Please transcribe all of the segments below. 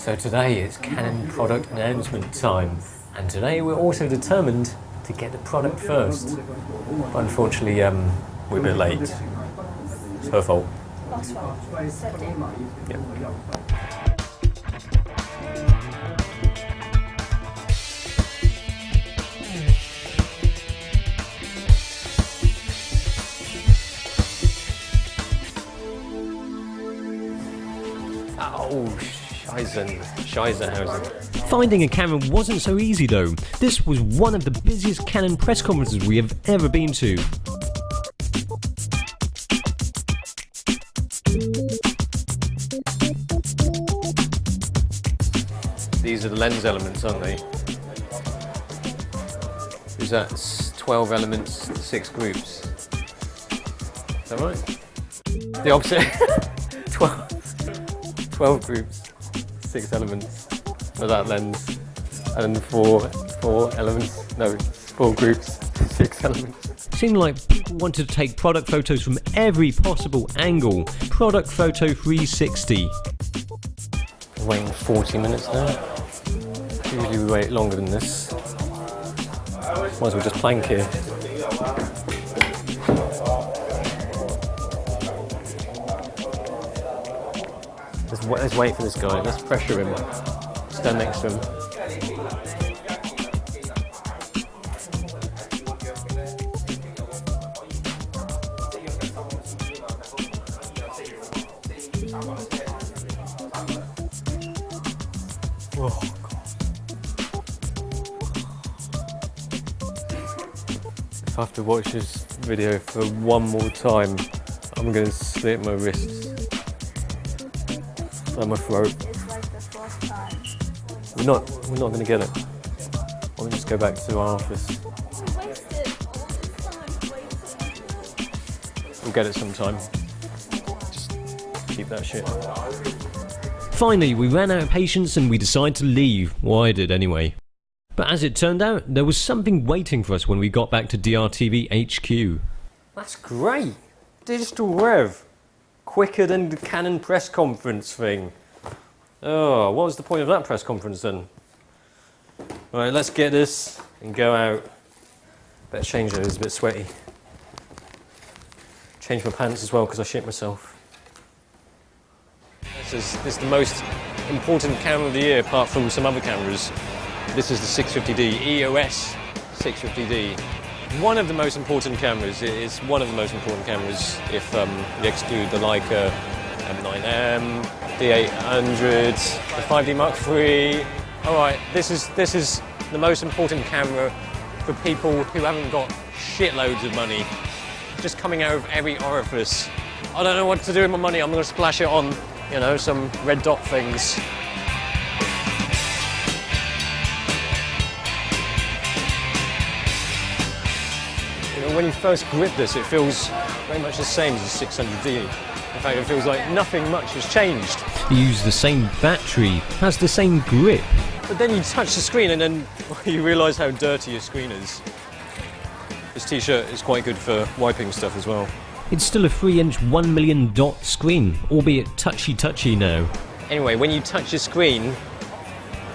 So today it's Canon product announcement time, and today we're also determined to get the product first. But unfortunately, we're a bit late. It's her fault. That's right. Certainly. Yeah. Oh, Scheißenhausen. Finding a camera wasn't so easy though. This was one of the busiest Canon press conferences we have ever been to. These are the lens elements, aren't they? Is that 12 elements, 6 groups? Is that right? The opposite. 12 groups, 6 elements for that lens, and 4 elements, no, 4 groups, 6 elements. Seemed like people wanted to take product photos from every possible angle. Product photo 360. We're waiting 40 minutes now. Usually we wait longer than this. Might as well just plank here. Let's wait for this guy. Let's pressure him. Stand next to him. Oh, God. If I have to watch this video for one more time, I'm going to slit my wrists. And my throat. It's like the fourth time. We're not going to get it. Why don't we just go back to our office? We wasted all this time waiting. We'll get it sometime. Just keep that shit. Finally, we ran out of patience and we decided to leave. Well, I did anyway. But as it turned out, there was something waiting for us when we got back to DRTV HQ. That's great! Digital Rev. Quicker than the Canon press conference thing. Oh, what was the point of that press conference then? Alright, let's get this and go out. Better change those, it's a bit sweaty. Change my pants as well because I shit myself. This is the most important camera of the year apart from some other cameras. This is the 650D, EOS 650D. One of the most important cameras. It's one of the most important cameras if you exclude the Leica M9M, the 800, the 5D Mark III. All right, this is the most important camera for people who haven't got shitloads of money, just coming out of every orifice. I don't know what to do with my money. I'm going to splash it on, you know, some red dot things. When you first grip this, it feels very much the same as the 600D. In fact, it feels like nothing much has changed. You use the same battery, has the same grip. But then you touch the screen and then you realise how dirty your screen is. This t-shirt is quite good for wiping stuff as well. It's still a 3-inch 1 million dot screen, albeit touchy now. Anyway, when you touch your screen,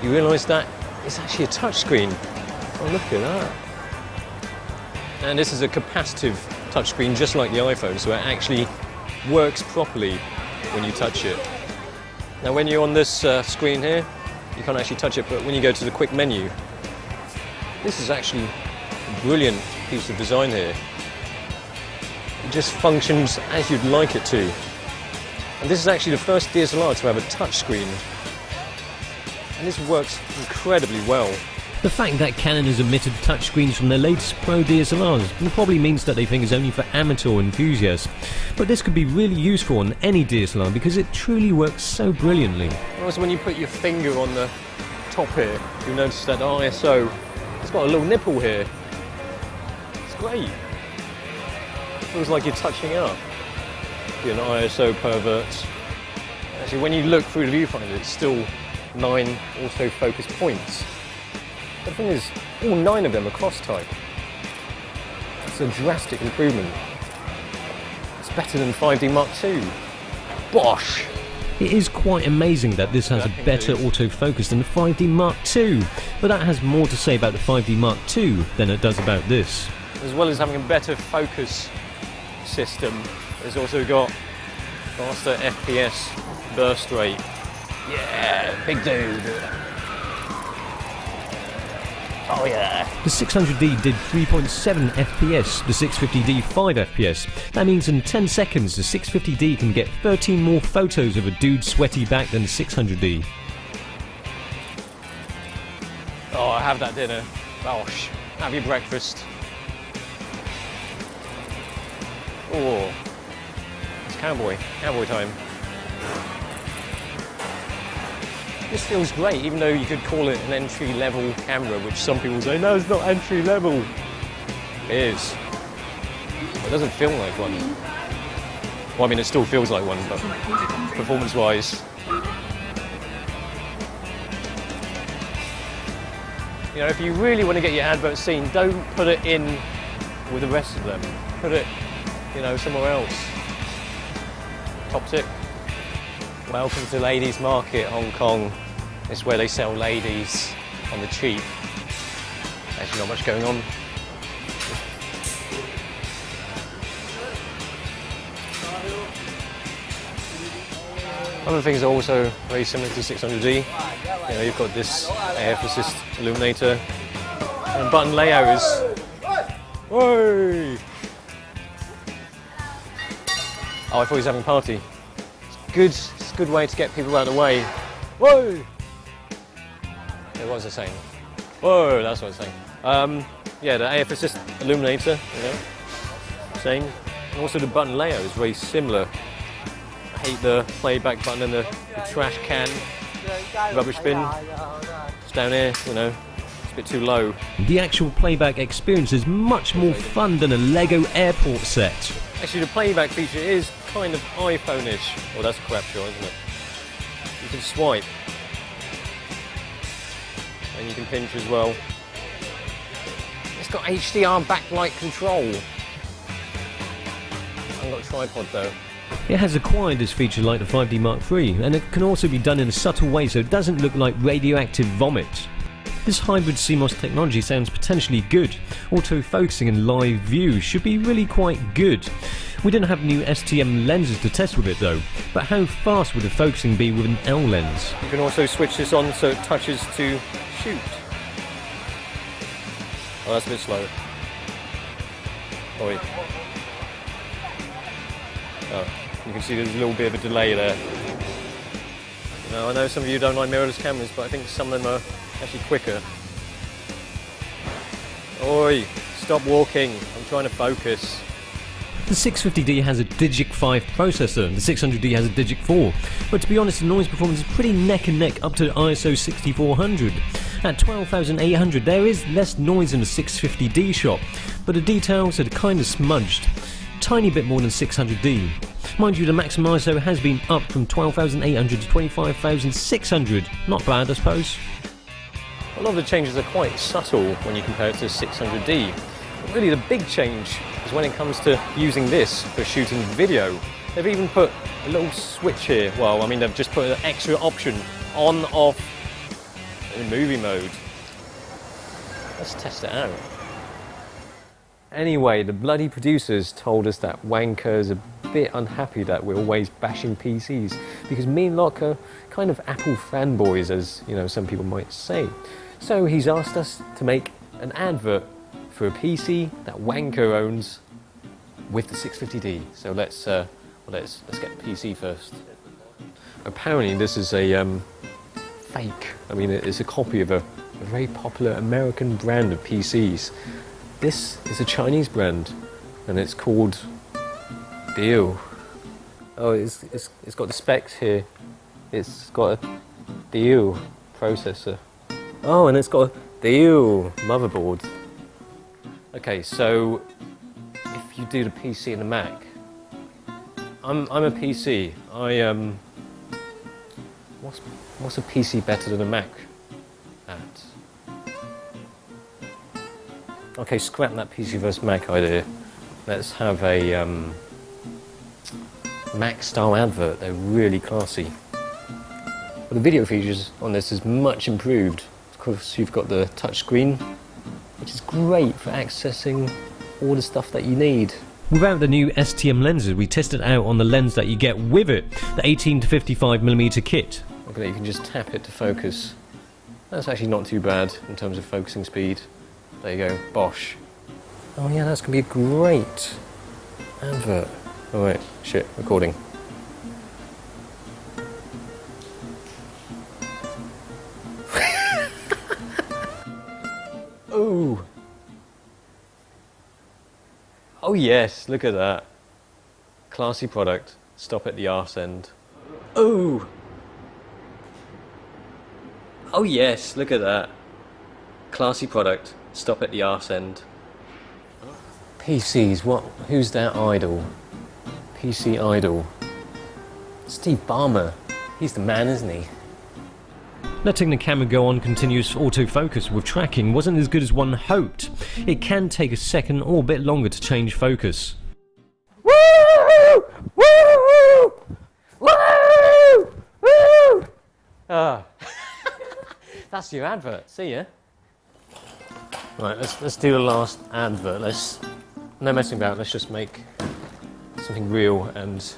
you realise that it's actually a touch screen. Oh, look at that. And this is a capacitive touchscreen just like the iPhone, so it actually works properly when you touch it. Now when you're on this screen here, you can't actually touch it, but when you go to the quick menu, this is actually a brilliant piece of design here. It just functions as you'd like it to. And this is actually the first DSLR to have a touchscreen. And this works incredibly well. The fact that Canon has omitted touchscreens from their latest Pro DSLRs probably means that they think it's only for amateur enthusiasts. But this could be really useful on any DSLR because it truly works so brilliantly. Also, when you put your finger on the top here, you notice that the ISO, it's got a little nipple here. It's great. It feels like you're touching up. You're an ISO pervert. Actually, when you look through the viewfinder, it's still 9 autofocus points. The thing is, all 9 of them are cross-type. It's a drastic improvement. It's better than 5D Mark II. Bosh! It is quite amazing that this has a better autofocus than the 5D Mark II, but that has more to say about the 5D Mark II than it does about this. As well as having a better focus system, it's also got faster FPS burst rate. Yeah, big dude. Oh yeah. The 600D did 3.7 FPS, the 650D 5 FPS. That means in 10 seconds the 650D can get 13 more photos of a dude's sweaty back than the 600D. Oh, have that dinner. Gosh, have your breakfast. Oh, it's cowboy time. This feels great, even though you could call it an entry-level camera, which some people say, no, it's not entry-level. It is. It doesn't feel like one. Well, I mean, it still feels like one, but performance-wise. You know, if you really want to get your advert seen, don't put it in with the rest of them. Put it, you know, somewhere else. Top tip. Welcome to Ladies Market, Hong Kong. It's where they sell ladies on the cheap. Actually not much going on. Other things are also very similar to 600D. You know, you've got this AF assist illuminator and button layout is... Whoa! Oh, I thought he was having a party. It's a good way to get people out of the way. Whoa! Yeah, what was I saying? Whoa, that's what I was saying. Yeah, the AF assist illuminator, you know, same. And also the button layout is very similar. I hate the playback button and the trash can, rubbish bin. It's down here, you know, it's a bit too low. The actual playback experience is much more fun than a Lego airport set. Actually, the playback feature is kind of iPhone-ish. Well, that's a crap shot, isn't it? You can swipe. And you can pinch as well. It's got HDR backlight control. I haven't got a tripod though. It has acquired this feature like the 5D Mark III, and it can also be done in a subtle way so it doesn't look like radioactive vomit. This hybrid CMOS technology sounds potentially good. Auto-focusing and live view should be really quite good. We didn't have new STM lenses to test with it though, but how fast would the focusing be with an L lens? You can also switch this on so it touches to shoot. Oh, that's a bit slow. Oh, wait. Oh, you can see there's a little bit of a delay there. Now, I know some of you don't like mirrorless cameras, but I think some of them are actually quicker. Oi, stop walking. I'm trying to focus. The 650D has a Digic 5 processor, the 600D has a Digic 4, but to be honest the noise performance is pretty neck and neck up to ISO 6400. At 12,800 there is less noise in the 650D shot, but the details are kind of smudged. Tiny bit more than 600D. Mind you, the maximum ISO has been up from 12,800 to 25,600. Not bad, I suppose. A lot of the changes are quite subtle when you compare it to 600D. But really the big change is when it comes to using this for shooting video. They've even put a little switch here. Well, I mean, they've just put an extra option on, off, in movie mode. Let's test it out. Anyway, the bloody producers told us that Wanker's a bit unhappy that we're always bashing PCs because me and Locke are kind of Apple fanboys, as you know, some people might say. So he's asked us to make an advert for a PC that Wanker owns with the 650D. So let's get the PC first. Apparently this is a fake. I mean, it's a copy of a very popular American brand of PCs. This is a Chinese brand, and it's called Deal. Oh, it's got the specs here. It's got a Deal processor. Oh, and it's got a Deal motherboard. Okay, so if you do the PC and the Mac, I'm a PC. What's a PC better than a Mac at? Okay, scrap that PC versus Mac idea. Let's have a Mac style advert. They're really classy. But the video features on this is much improved. Of course, you've got the touch screen, which is great for accessing all the stuff that you need. Without the new STM lenses, we tested out on the lens that you get with it, the 18 to 55mm kit. Look at that, you can just tap it to focus. That's actually not too bad in terms of focusing speed. There you go, bosh. Oh yeah, that's going to be a great advert. Oh wait, shit, recording. Oh! Oh yes, look at that. Classy product. Stop at the arse end. Oh! Oh yes, look at that. Classy product. Stop at the arse end. PCs, what? Who's their idol? PC idol. Steve Ballmer. He's the man, isn't he? Letting the camera go on continuous autofocus with tracking wasn't as good as one hoped. It can take a second or a bit longer to change focus. Woo! Woo! Woo! Woo! Ah. That's your advert. See ya. Right, let's do the last advert. No messing about. Let's just make something real, and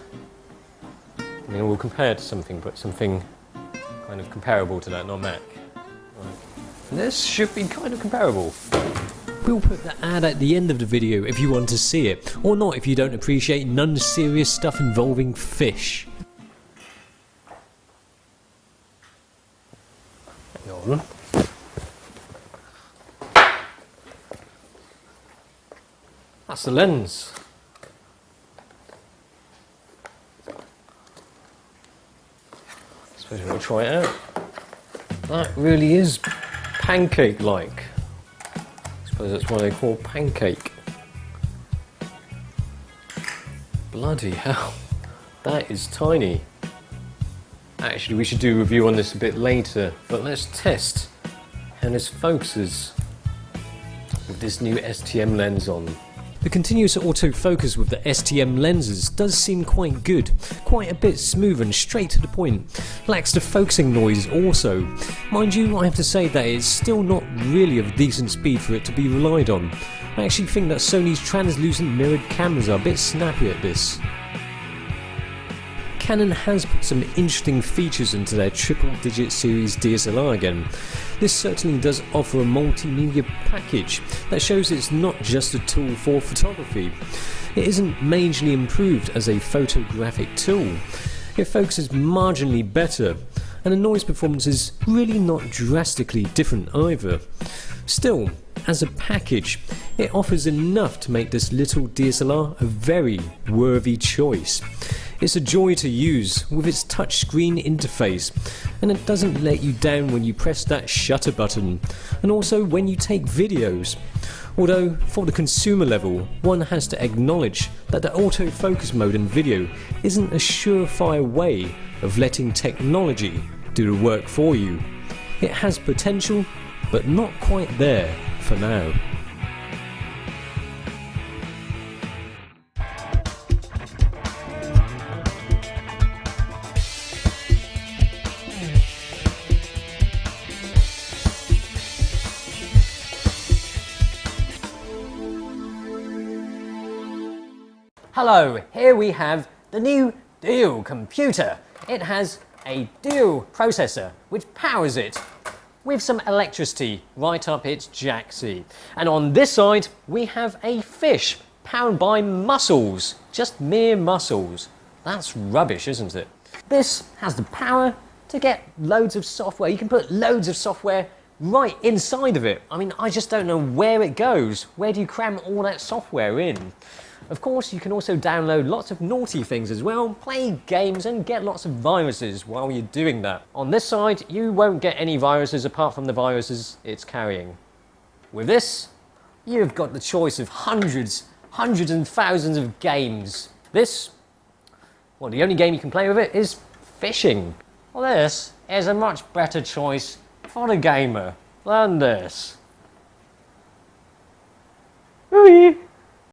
I mean, we'll compare it to something, but something kind of comparable to that, not Mac. Right. This should be kind of comparable. We'll put the ad at the end of the video if you want to see it, or not if you don't appreciate non-serious stuff involving fish. Hang on. That's the lens. I suppose we'll try it out. That really is pancake-like. I suppose that's why they call pancake. Bloody hell, that is tiny. Actually, we should do a review on this a bit later, but let's test how this focuses with this new STM lens on. The continuous autofocus with the STM lenses does seem quite good, quite a bit smooth and straight to the point. Lacks the focusing noise also. Mind you, I have to say that it's still not really of decent speed for it to be relied on. I actually think that Sony's translucent mirrored cameras are a bit snappy at this. Canon has put some interesting features into their triple-digit series DSLR again. This certainly does offer a multimedia package that shows it's not just a tool for photography. It isn't majorly improved as a photographic tool. It focuses marginally better, and the noise performance is really not drastically different either. Still, as a package, it offers enough to make this little DSLR a very worthy choice. It's a joy to use with its touchscreen interface, and it doesn't let you down when you press that shutter button, and also when you take videos. Although, for the consumer level, one has to acknowledge that the autofocus mode in video isn't a surefire way of letting technology do the work for you. It has potential, but not quite there for now. Hello, here we have the new dual computer. It has a dual processor which powers it with some electricity right up its jacksie. And on this side we have a fish powered by muscles, just mere muscles. That's rubbish, isn't it? This has the power to get loads of software. You can put loads of software right inside of it. I mean, I just don't know where it goes. Where do you cram all that software in? Of course, you can also download lots of naughty things as well, play games and get lots of viruses while you're doing that. On this side, you won't get any viruses apart from the viruses it's carrying. With this, you've got the choice of hundreds and thousands of games. This, well, the only game you can play with it is fishing. Well, this is a much better choice for the gamer than this. Ooh-wee.